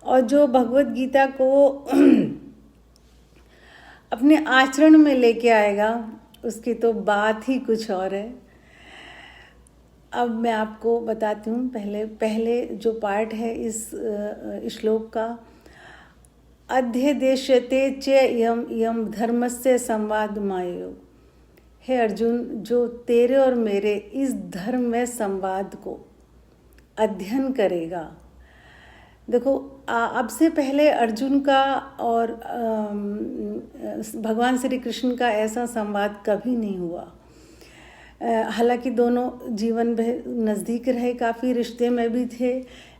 और जो भगवत गीता को अपने आचरण में लेके आएगा उसकी तो बात ही कुछ और है। अब मैं आपको बताती हूँ, पहले जो पार्ट है इस श्लोक का, अध्यदेश्यते च इयम इयम धर्मस्य संवाद मायो। हे अर्जुन, जो तेरे और मेरे इस धर्म में संवाद को अध्ययन करेगा। देखो, अब से पहले अर्जुन का और भगवान श्री कृष्ण का ऐसा संवाद कभी नहीं हुआ। हालांकि दोनों जीवन में नज़दीक रहे, काफ़ी रिश्ते में भी थे,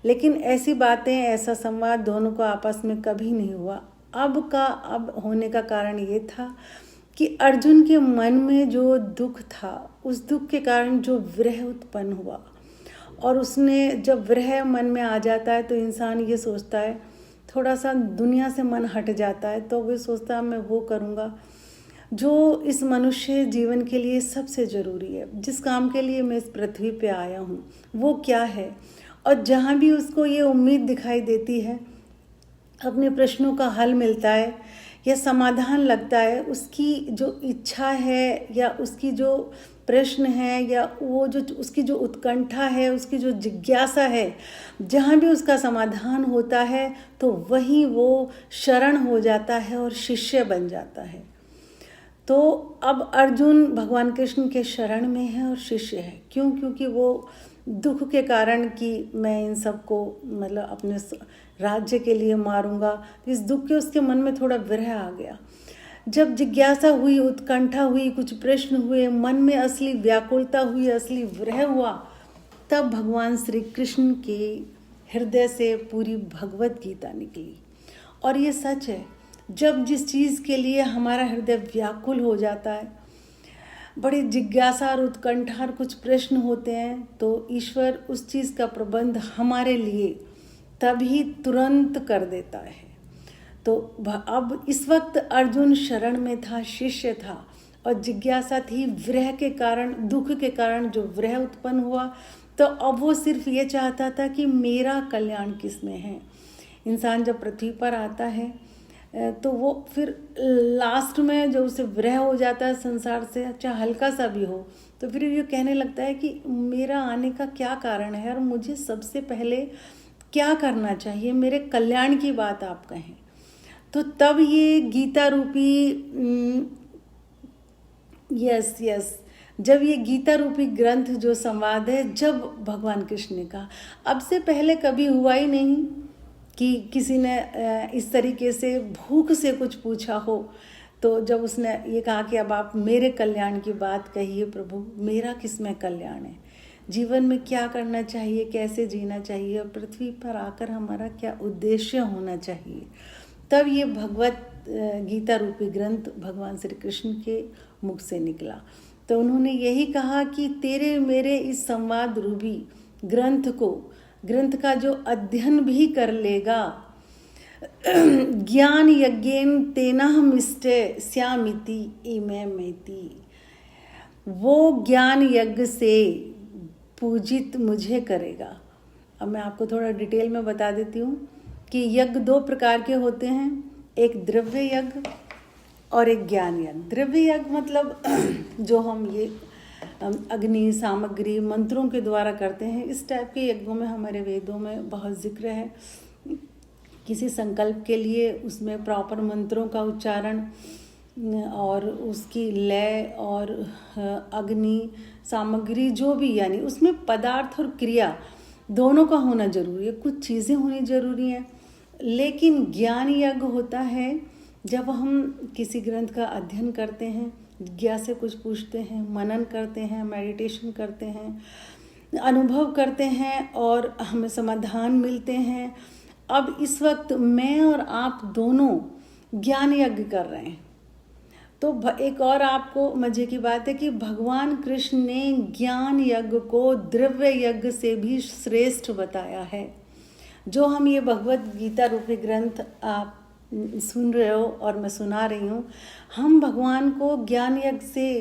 लेकिन ऐसी बातें, ऐसा संवाद दोनों को आपस में कभी नहीं हुआ। अब होने का कारण ये था कि अर्जुन के मन में जो दुख था, उस दुख के कारण जो विरह उत्पन्न हुआ, और उसने जब विरह मन में आ जाता है तो इंसान ये सोचता है, थोड़ा सा दुनिया से मन हट जाता है, तो वो सोचता है मैं वो करूँगा जो इस मनुष्य जीवन के लिए सबसे ज़रूरी है, जिस काम के लिए मैं इस पृथ्वी पे आया हूँ वो क्या है। और जहाँ भी उसको ये उम्मीद दिखाई देती है, अपने प्रश्नों का हल मिलता है या समाधान लगता है, उसकी जो इच्छा है या उसकी जो प्रश्न है या वो जो उसकी जो उत्कंठा है, उसकी जो जिज्ञासा है, जहाँ भी उसका समाधान होता है तो वहीं वो शरण हो जाता है और शिष्य बन जाता है। तो अब अर्जुन भगवान कृष्ण के शरण में है और शिष्य है। क्यों? क्योंकि वो दुख के कारण कि मैं इन सबको मतलब अपने राज्य के लिए मारूंगा, तो इस दुख के उसके मन में थोड़ा विरह आ गया। जब जिज्ञासा हुई, उत्कंठा हुई, कुछ प्रश्न हुए, मन में असली व्याकुलता हुई, असली विरह हुआ, तब भगवान श्री कृष्ण के हृदय से पूरी भगवत गीता निकली। और ये सच है, जब जिस चीज़ के लिए हमारा हृदय व्याकुल हो जाता है, बड़ी जिज्ञासा और उत्कंठा और कुछ प्रश्न होते हैं, तो ईश्वर उस चीज़ का प्रबंध हमारे लिए तभी तुरंत कर देता है। तो अब इस वक्त अर्जुन शरण में था, शिष्य था, और जिज्ञासा थी विरह के कारण, दुख के कारण जो विरह उत्पन्न हुआ, तो अब वो सिर्फ ये चाहता था कि मेरा कल्याण किस में है। इंसान जब पृथ्वी पर आता है तो वो फिर लास्ट में जो उसे विरह हो जाता है संसार से, चाहे हल्का सा भी हो, तो फिर ये कहने लगता है कि मेरा आने का क्या कारण है और मुझे सबसे पहले क्या करना चाहिए, मेरे कल्याण की बात आप कहें। तो तब ये गीता रूपी यस जब ये गीता रूपी ग्रंथ जो संवाद है, जब भगवान कृष्ण ने कहा, अब से पहले कभी हुआ ही नहीं कि किसी ने इस तरीके से भूख से कुछ पूछा हो। तो जब उसने ये कहा कि अब आप मेरे कल्याण की बात कहिए प्रभु, मेरा किस में कल्याण है, जीवन में क्या करना चाहिए, कैसे जीना चाहिए, और पृथ्वी पर आकर हमारा क्या उद्देश्य होना चाहिए, तब ये भगवत गीता रूपी ग्रंथ भगवान श्री कृष्ण के मुख से निकला। तो उन्होंने यही कहा कि तेरे मेरे इस संवाद रूपी ग्रंथ का जो अध्ययन भी कर लेगा, ज्ञान यज्ञेन तेनाहमिष्टे स्यामिति इमेमेति, वो ज्ञान यज्ञ से पूजित मुझे करेगा। अब मैं आपको थोड़ा डिटेल में बता देती हूँ कि यज्ञ 2 प्रकार के होते हैं, एक द्रव्य यज्ञ और एक ज्ञान यज्ञ। द्रव्य यज्ञ मतलब जो हम ये अग्नि, सामग्री, मंत्रों के द्वारा करते हैं, इस टाइप के यज्ञों में हमारे वेदों में बहुत जिक्र है। किसी संकल्प के लिए उसमें प्रॉपर मंत्रों का उच्चारण और उसकी लय और अग्नि, सामग्री जो भी, यानी उसमें पदार्थ और क्रिया दोनों का होना जरूरी है। कुछ चीज़ें होनी जरूरी हैं। लेकिन ज्ञान यज्ञ होता है जब हम किसी ग्रंथ का अध्ययन करते हैं, जिज्ञासा से कुछ पूछते हैं, मनन करते हैं, मेडिटेशन करते हैं, अनुभव करते हैं और हमें समाधान मिलते हैं। अब इस वक्त मैं और आप दोनों ज्ञान यज्ञ कर रहे हैं। तो एक और आपको मजे की बात है कि भगवान कृष्ण ने ज्ञान यज्ञ को द्रव्य यज्ञ से भी श्रेष्ठ बताया है। जो हम ये भगवत गीता रूपी ग्रंथ आप सुन रहे हो और मैं सुना रही हूँ, हम भगवान को ज्ञान यज्ञ से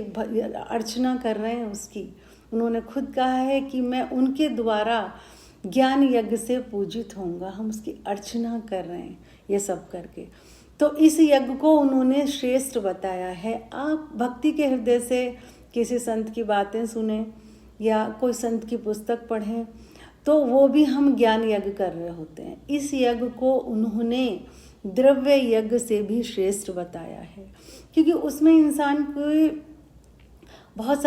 अर्चना कर रहे हैं उसकी। उन्होंने खुद कहा है कि मैं उनके द्वारा ज्ञान यज्ञ से पूजित होऊंगा, हम उसकी अर्चना कर रहे हैं ये सब करके। तो इस यज्ञ को उन्होंने श्रेष्ठ बताया है। आप भक्ति के हृदय से किसी संत की बातें सुने या कोई संत की पुस्तक पढ़ें तो वो भी हम ज्ञान यज्ञ कर रहे होते हैं। इस यज्ञ को उन्होंने द्रव्य यज्ञ से भी श्रेष्ठ बताया है, क्योंकि उसमें इंसान को बहुत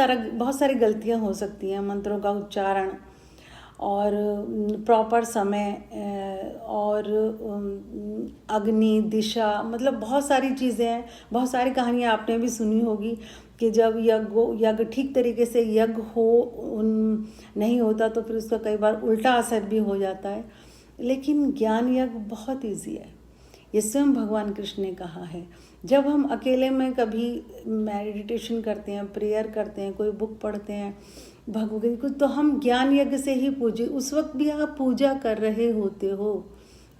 सारी गलतियां हो सकती हैं। मंत्रों का उच्चारण और प्रॉपर समय और अग्नि दिशा, मतलब बहुत सारी चीज़ें हैं। बहुत सारी कहानियाँ आपने भी सुनी होगी कि जब यज्ञ ठीक तरीके से यज्ञ नहीं होता तो फिर उसका कई बार उल्टा असर भी हो जाता है। लेकिन ज्ञान यज्ञ बहुत ईजी है, ये स्वयं भगवान कृष्ण ने कहा है। जब हम अकेले में कभी मेडिटेशन करते हैं, प्रेयर करते हैं, कोई बुक पढ़ते हैं भगवद गीता को, तो हम ज्ञान यज्ञ से ही पूजे। उस वक्त भी आप पूजा कर रहे होते हो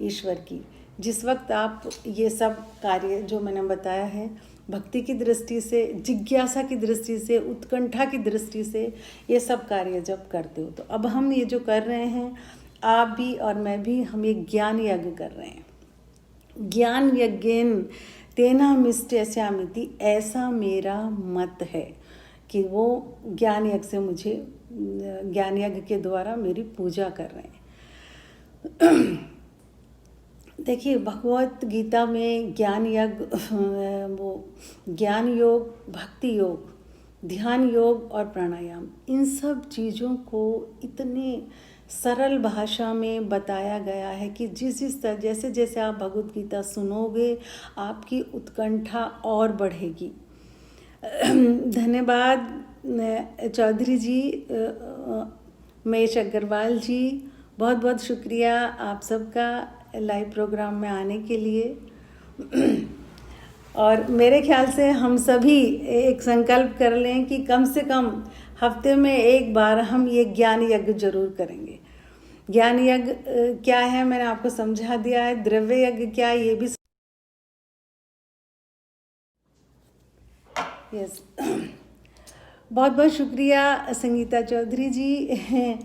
ईश्वर की, जिस वक्त आप ये सब कार्य जो मैंने बताया है भक्ति की दृष्टि से, जिज्ञासा की दृष्टि से, उत्कंठा की दृष्टि से ये सब कार्य जब करते हो। तो अब हम ये जो कर रहे हैं, आप भी और मैं भी, हम ये ज्ञान यज्ञ कर रहे हैं। ज्ञान यज्ञेन तेना मिष्टस्यामिति, ऐसा मेरा मत है कि वो ज्ञान यज्ञ से मुझे, ज्ञान यज्ञ के द्वारा मेरी पूजा कर रहे हैं। देखिए भगवत गीता में ज्ञान यज्ञ, वो ज्ञान योग, भक्ति योग, ध्यान योग और प्राणायाम, इन सब चीज़ों को इतने सरल भाषा में बताया गया है कि जिस तरह जैसे जैसे आप भगवत गीता सुनोगे आपकी उत्कंठा और बढ़ेगी। धन्यवाद चौधरी जी, महेश अग्रवाल जी, बहुत बहुत शुक्रिया आप सबका लाइव प्रोग्राम में आने के लिए। और मेरे ख्याल से हम सभी एक संकल्प कर लें कि कम से कम हफ्ते में एक बार हम ये ज्ञान यज्ञ जरूर करेंगे। ज्ञान यज्ञ क्या है मैंने आपको समझा दिया है, द्रव्य यज्ञ क्या है ये भी यस। बहुत बहुत शुक्रिया संगीता चौधरी जी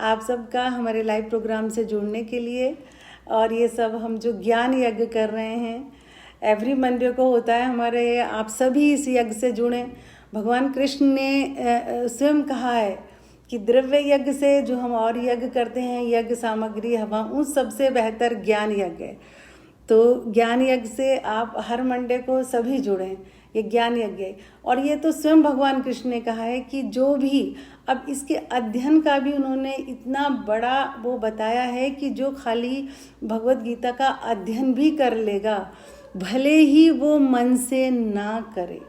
आप सबका हमारे लाइव प्रोग्राम से जुड़ने के लिए। और ये सब हम जो ज्ञान यज्ञ कर रहे हैं एवरी मंडे को होता है हमारे, आप सभी इस यज्ञ से जुड़ें। भगवान कृष्ण ने स्वयं कहा है कि द्रव्य यज्ञ से जो हम और यज्ञ करते हैं, यज्ञ सामग्री हवा, उन सबसे बेहतर ज्ञान यज्ञ है। तो ज्ञान यज्ञ से आप हर मंडे को सभी जुड़ें, ये ज्ञान यज्ञ है। और ये तो स्वयं भगवान कृष्ण ने कहा है कि जो भी, अब इसके अध्ययन का भी उन्होंने इतना बड़ा वो बताया है कि जो खाली भगवत गीता का अध्ययन भी कर लेगा भले ही वो मन से ना करे,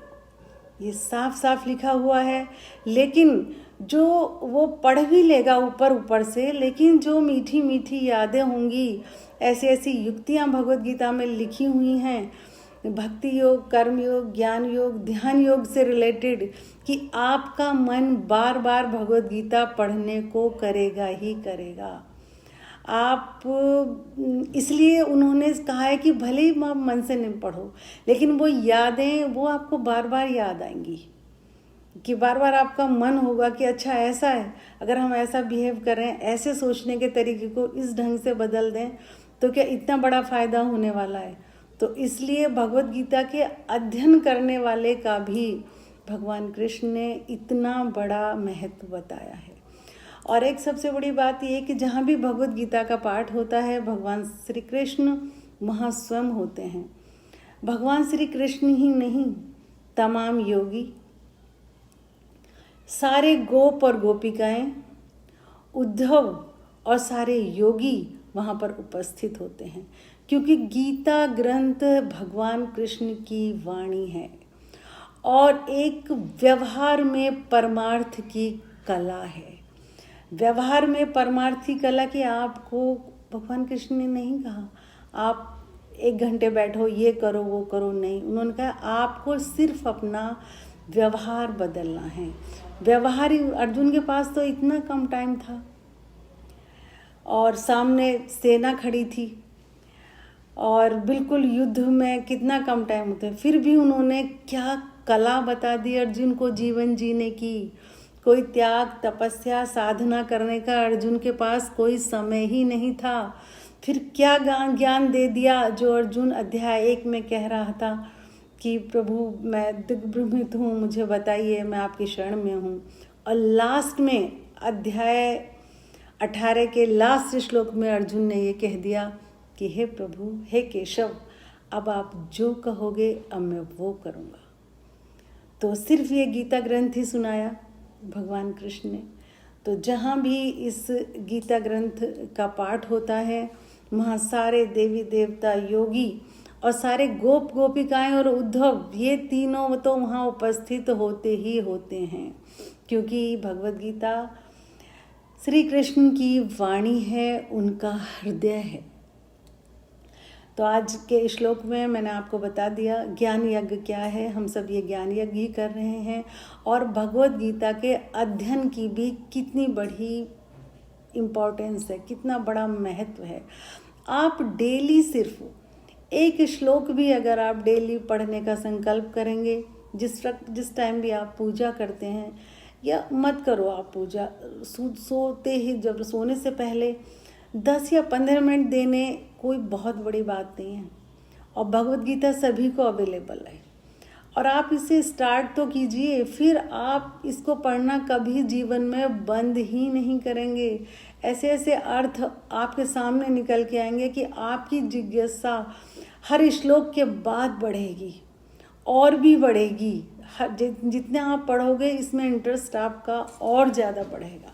ये साफ साफ लिखा हुआ है। लेकिन जो वो पढ़ भी लेगा ऊपर ऊपर से, लेकिन जो मीठी मीठी यादें होंगी, ऐसी ऐसी युक्तियाँ भगवत गीता में लिखी हुई हैं भक्ति योग, कर्म योग, ज्ञान योग, ध्यान योग से रिलेटेड, कि आपका मन बार बार भगवत गीता पढ़ने को करेगा ही करेगा। आप, इसलिए उन्होंने कहा है कि भले ही आप मन से नहीं पढ़ो, लेकिन वो यादें वो आपको बार बार याद आएंगी, कि बार बार आपका मन होगा कि अच्छा ऐसा है, अगर हम ऐसा बिहेव करें, ऐसे सोचने के तरीके को इस ढंग से बदल दें तो क्या इतना बड़ा फ़ायदा होने वाला है। तो इसलिए भगवत गीता के अध्ययन करने वाले का भी भगवान कृष्ण ने इतना बड़ा महत्व बताया है। और एक सबसे बड़ी बात ये कि जहाँ भी भगवत गीता का पाठ होता है भगवान श्री कृष्ण वहाँ स्वयं होते हैं। भगवान श्री कृष्ण ही नहीं, तमाम योगी, सारे गोप और गोपिकाएं, उद्धव और सारे योगी वहाँ पर उपस्थित होते हैं, क्योंकि गीता ग्रंथ भगवान कृष्ण की वाणी है और एक व्यवहार में परमार्थ की कला है। व्यवहार में परमार्थ की कला की आपको भगवान कृष्ण ने नहीं कहा आप 1 घंटे बैठो ये करो वो करो, नहीं, उन्होंने कहा आपको सिर्फ अपना व्यवहार बदलना है। व्यवहार ही, अर्जुन के पास तो इतना कम टाइम था और सामने सेना खड़ी थी और बिल्कुल युद्ध में कितना कम टाइम होता है, फिर भी उन्होंने क्या कला बता दी अर्जुन को जीवन जीने की, कोई त्याग, तपस्या, साधना करने का अर्जुन के पास कोई समय ही नहीं था। फिर क्या ज्ञान दे दिया जो अर्जुन अध्याय 1 में कह रहा था कि प्रभु मैं दिग्भ्रमित हूँ, मुझे बताइए, मैं आपकी शरण में हूँ। और लास्ट में अध्याय 18 के लास्ट श्लोक में अर्जुन ने ये कह दिया कि हे प्रभु, हे केशव, अब आप जो कहोगे अब मैं वो करूँगा। तो सिर्फ ये गीता ग्रंथ ही सुनाया भगवान कृष्ण ने। तो जहाँ भी इस गीता ग्रंथ का पाठ होता है वहाँ सारे देवी देवता, योगी और सारे गोप गोपिकाएं और उद्धव, ये तीनों तो वहाँ उपस्थित होते ही होते हैं, क्योंकि भगवद गीता श्री कृष्ण की वाणी है, उनका हृदय है। तो आज के श्लोक में मैंने आपको बता दिया ज्ञान यज्ञ क्या है। हम सब ये ज्ञान यज्ञ ही कर रहे हैं और भगवद गीता के अध्ययन की भी कितनी बड़ी इम्पोर्टेंस है, कितना बड़ा महत्व है। आप डेली सिर्फ एक श्लोक भी अगर आप डेली पढ़ने का संकल्प करेंगे, जिस टाइम भी आप पूजा करते हैं, या मत करो आप पूजा, सोते ही जब सोने से पहले 10 या 15 मिनट देने कोई बहुत बड़ी बात नहीं है। और भगवद गीता सभी को अवेलेबल है और आप इसे स्टार्ट तो कीजिए, फिर आप इसको पढ़ना कभी जीवन में बंद ही नहीं करेंगे। ऐसे ऐसे अर्थ आपके सामने निकल के आएंगे कि आपकी जिज्ञासा हर श्लोक के बाद बढ़ेगी और भी बढ़ेगी। जितने आप पढ़ोगे इसमें इंटरेस्ट आपका और ज़्यादा बढ़ेगा।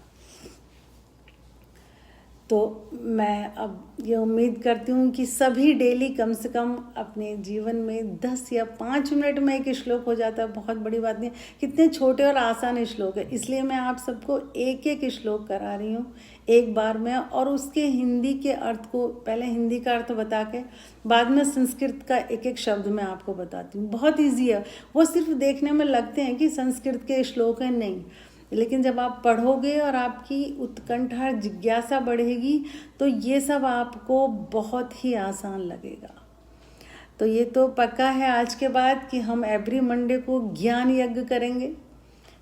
तो मैं अब ये उम्मीद करती हूँ कि सभी डेली कम से कम अपने जीवन में 10 या 5 मिनट में एक श्लोक हो जाता है, बहुत बड़ी बात नहीं। कितने छोटे और आसान श्लोक है, इसलिए मैं आप सबको एक एक श्लोक करा रही हूँ एक बार में, और उसके हिंदी के अर्थ को पहले हिंदी का अर्थ बता के बाद में संस्कृत का एक एक शब्द मैं आपको बताती हूँ। बहुत ईजी है, वो सिर्फ देखने में लगते हैं कि संस्कृत के श्लोक हैं, नहीं, लेकिन जब आप पढ़ोगे और आपकी उत्कंठा जिज्ञासा बढ़ेगी तो ये सब आपको बहुत ही आसान लगेगा। तो ये तो पक्का है आज के बाद कि हम एवरी मंडे को ज्ञान यज्ञ करेंगे।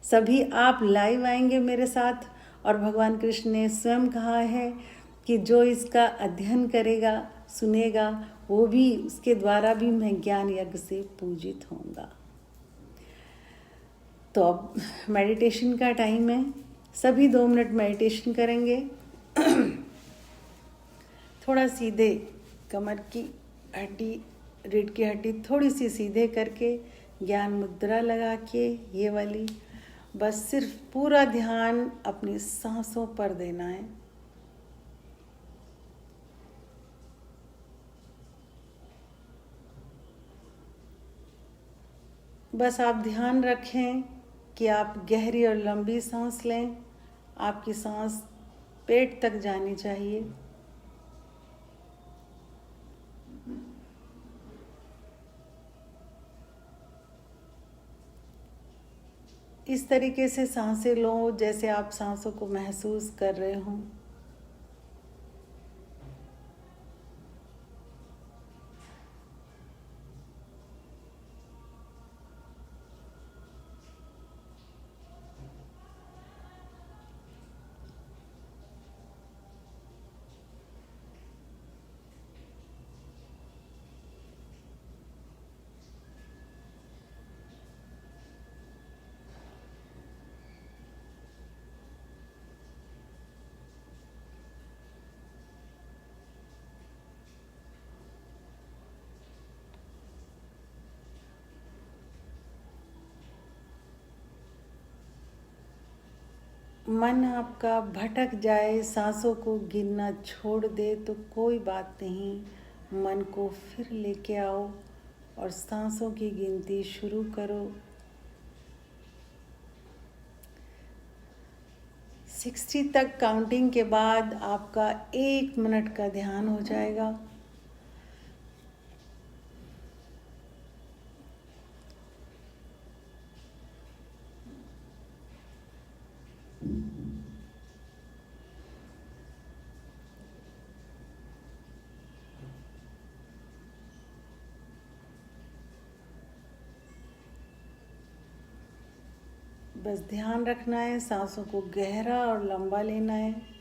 सभी आप लाइव आएंगे मेरे साथ, और भगवान कृष्ण ने स्वयं कहा है कि जो इसका अध्ययन करेगा, सुनेगा, वो भी, उसके द्वारा भी मैं ज्ञान यज्ञ से पूजित होऊंगा। तो अब मेडिटेशन का टाइम है, सभी 2 मिनट मेडिटेशन करेंगे। थोड़ा सीधे कमर की हड्डी, रीढ़ की हड्डी थोड़ी सी सीधे करके ज्ञान मुद्रा लगा के, ये वाली, बस सिर्फ पूरा ध्यान अपनी सांसों पर देना है। बस आप ध्यान रखें कि आप गहरी और लंबी सांस लें। आपकी सांस पेट तक जानी चाहिए। इस तरीके से सांसें लो जैसे आप सांसों को महसूस कर रहे हों। मन आपका भटक जाए, सांसों को गिनना छोड़ दे तो कोई बात नहीं, मन को फिर लेके आओ और सांसों की गिनती शुरू करो। 60 तक काउंटिंग के बाद आपका 1 मिनट का ध्यान हो जाएगा। बस ध्यान रखना है, सांसों को गहरा और लंबा लेना है।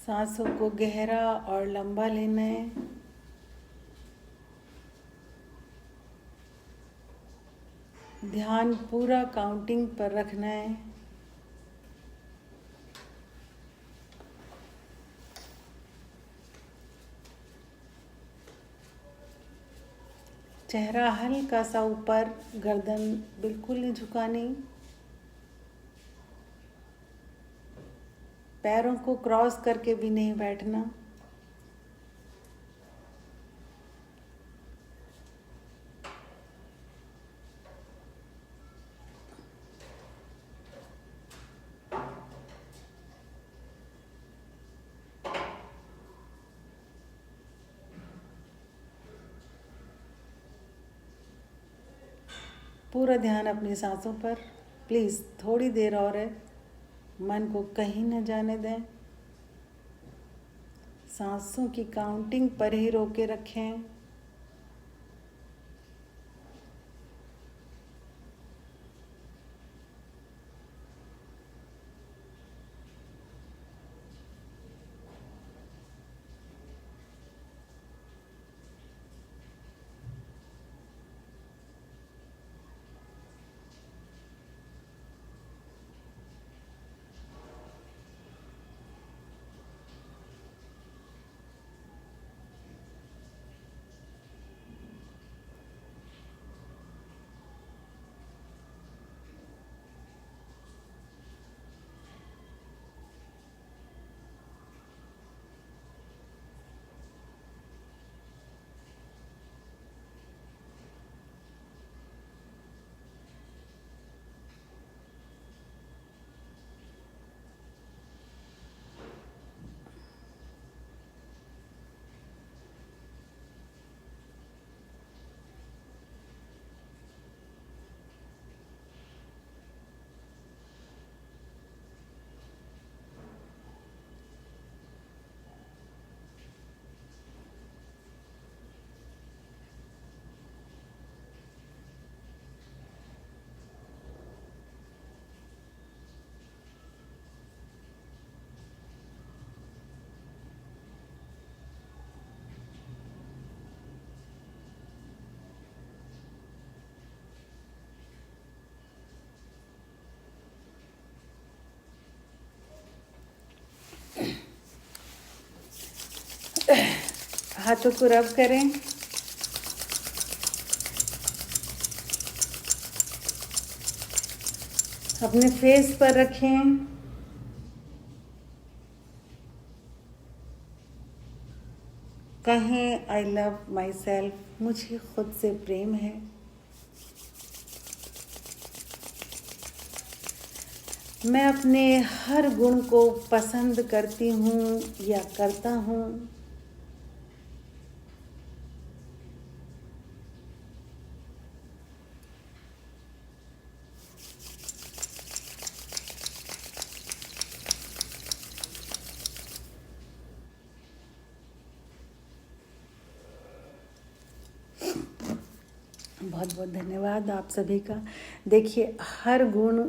सांसों को गहरा और लंबा लेना है। ध्यान पूरा काउंटिंग पर रखना है। चेहरा हल्का सा ऊपर, गर्दन बिल्कुल नहीं झुकानी। पैरों को क्रॉस करके भी नहीं बैठना। पूरा ध्यान अपनी सांसों पर। प्लीज़ थोड़ी देर और है, मन को कहीं न जाने दें। सांसों की काउंटिंग पर ही रोके रखें। हाथों को रब करें। अपने फेस पर रखें। कहें आई लव माई सेल्फ, मुझे खुद से प्रेम है। मैं अपने हर गुण को पसंद करती हूँ या करता हूँ। बहुत बहुत धन्यवाद आप सभी का। देखिए, हर गुण,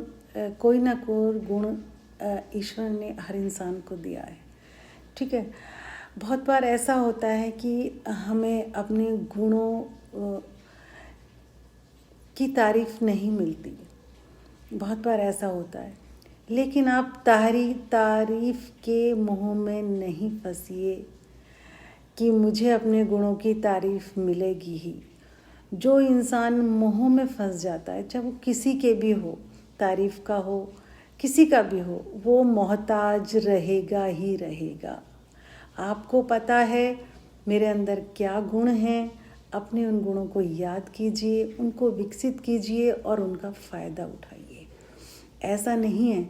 कोई ना कोई गुण ईश्वर ने हर इंसान को दिया है, ठीक है। बहुत बार ऐसा होता है कि हमें अपने गुणों की तारीफ़ नहीं मिलती, बहुत बार ऐसा होता है। लेकिन आप तारीफ़ के मोह में नहीं फंसिए कि मुझे अपने गुणों की तारीफ़ मिलेगी ही। जो इंसान मोह में फंस जाता है, चाहे वो किसी के भी हो, तारीफ़ का हो, किसी का भी हो, वो मोहताज रहेगा ही रहेगा। आपको पता है मेरे अंदर क्या गुण हैं, अपने उन गुणों को याद कीजिए, उनको विकसित कीजिए और उनका फ़ायदा उठाइए। ऐसा नहीं है,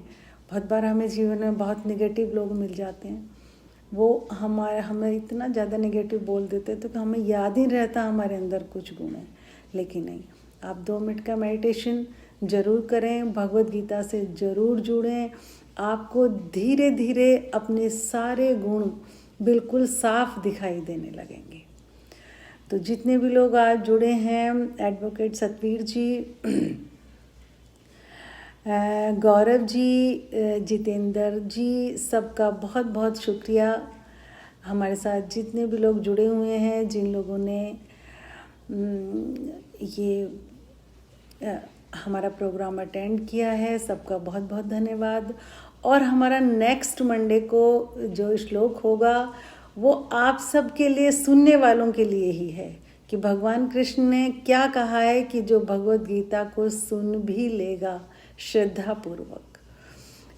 बहुत बार हमें जीवन में बहुत नेगेटिव लोग मिल जाते हैं, वो हमें इतना ज़्यादा नेगेटिव बोल देते हैं तो कि हमें याद ही रहता हमारे अंदर कुछ गुण है। लेकिन नहीं, आप 2 मिनट का मेडिटेशन ज़रूर करें, भगवद गीता से ज़रूर जुड़ें। आपको धीरे धीरे अपने सारे गुण बिल्कुल साफ दिखाई देने लगेंगे। तो जितने भी लोग आज जुड़े हैं, एडवोकेट सतवीर जी, गौरव जी, जितेंद्र जी, सबका बहुत बहुत शुक्रिया। हमारे साथ जितने भी लोग जुड़े हुए हैं, जिन लोगों ने ये हमारा प्रोग्राम अटेंड किया है, सबका बहुत बहुत धन्यवाद। और हमारा नेक्स्ट मंडे को जो श्लोक होगा वो आप सबके लिए, सुनने वालों के लिए ही है कि भगवान कृष्ण ने क्या कहा है कि जो भगवद गीता को सुन भी लेगा श्रद्धापूर्वक,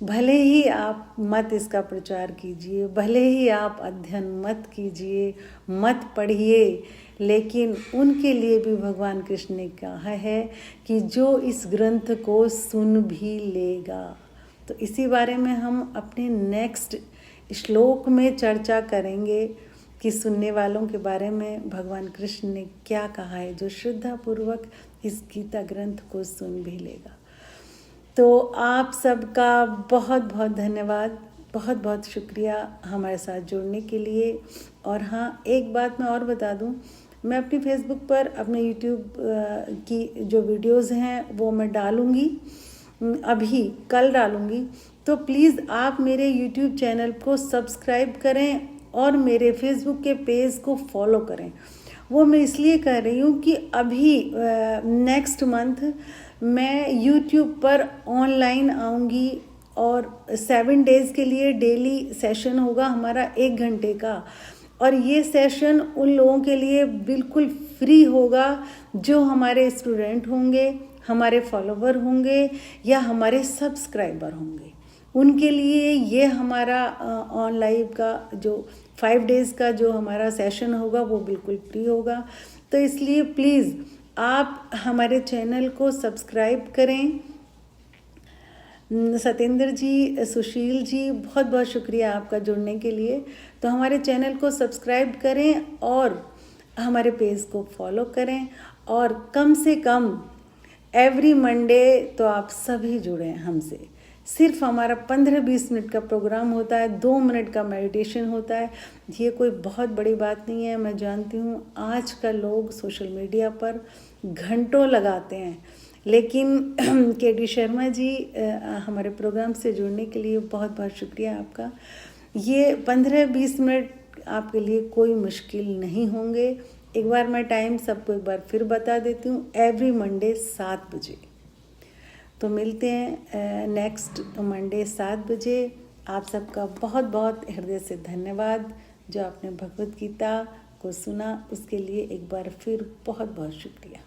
भले ही आप मत इसका प्रचार कीजिए, भले ही आप अध्ययन मत कीजिए, मत पढ़िए, लेकिन उनके लिए भी भगवान कृष्ण ने कहा है कि जो इस ग्रंथ को सुन भी लेगा। तो इसी बारे में हम अपने नेक्स्ट श्लोक में चर्चा करेंगे कि सुनने वालों के बारे में भगवान कृष्ण ने क्या कहा है, जो श्रद्धापूर्वक इस गीता ग्रंथ को सुन भी लेगा। तो आप सबका बहुत बहुत धन्यवाद, बहुत बहुत शुक्रिया हमारे साथ जुड़ने के लिए। और हाँ, एक बात मैं और बता दूं, मैं अपनी फेसबुक पर, अपने यूट्यूब की जो वीडियोस हैं वो मैं डालूँगी, अभी कल डालूँगी। तो प्लीज़ आप मेरे यूट्यूब चैनल को सब्सक्राइब करें और मेरे फेसबुक के पेज को फॉलो करें। वो मैं इसलिए कह रही हूँ कि अभी नेक्स्ट मंथ मैं यूट्यूब पर ऑनलाइन आऊँगी और 7 डेज़ के लिए डेली सेशन होगा हमारा 1 घंटे का। और ये सेशन उन लोगों के लिए बिल्कुल फ्री होगा जो हमारे स्टूडेंट होंगे, हमारे फॉलोवर होंगे या हमारे सब्सक्राइबर होंगे। उनके लिए ये हमारा ऑनलाइन का जो 5 डेज़ का जो हमारा सेशन होगा वो बिल्कुल फ्री होगा। तो इसलिए प्लीज़ आप हमारे चैनल को सब्सक्राइब करें। सतेंद्र जी, सुशील जी, बहुत बहुत शुक्रिया आपका जुड़ने के लिए। तो हमारे चैनल को सब्सक्राइब करें और हमारे पेज को फॉलो करें, और कम से कम एवरी मंडे तो आप सभी जुड़ें हमसे। सिर्फ हमारा 15-20 मिनट का प्रोग्राम होता है, 2 मिनट का मेडिटेशन होता है। ये कोई बहुत बड़ी बात नहीं है। मैं जानती हूँ आज का लोग सोशल मीडिया पर घंटों लगाते हैं, लेकिन के.डी. शर्मा जी, हमारे प्रोग्राम से जुड़ने के लिए बहुत बहुत शुक्रिया आपका। ये 15-20 मिनट आपके लिए कोई मुश्किल नहीं होंगे। एक बार मैं टाइम सबको एक बार फिर बता देती हूँ, एवरी मंडे 7 बजे। तो मिलते हैं नेक्स्ट मंडे 7 बजे। आप सबका बहुत बहुत हृदय से धन्यवाद। जो आपने भगवद गीता को सुना उसके लिए एक बार फिर बहुत बहुत शुक्रिया।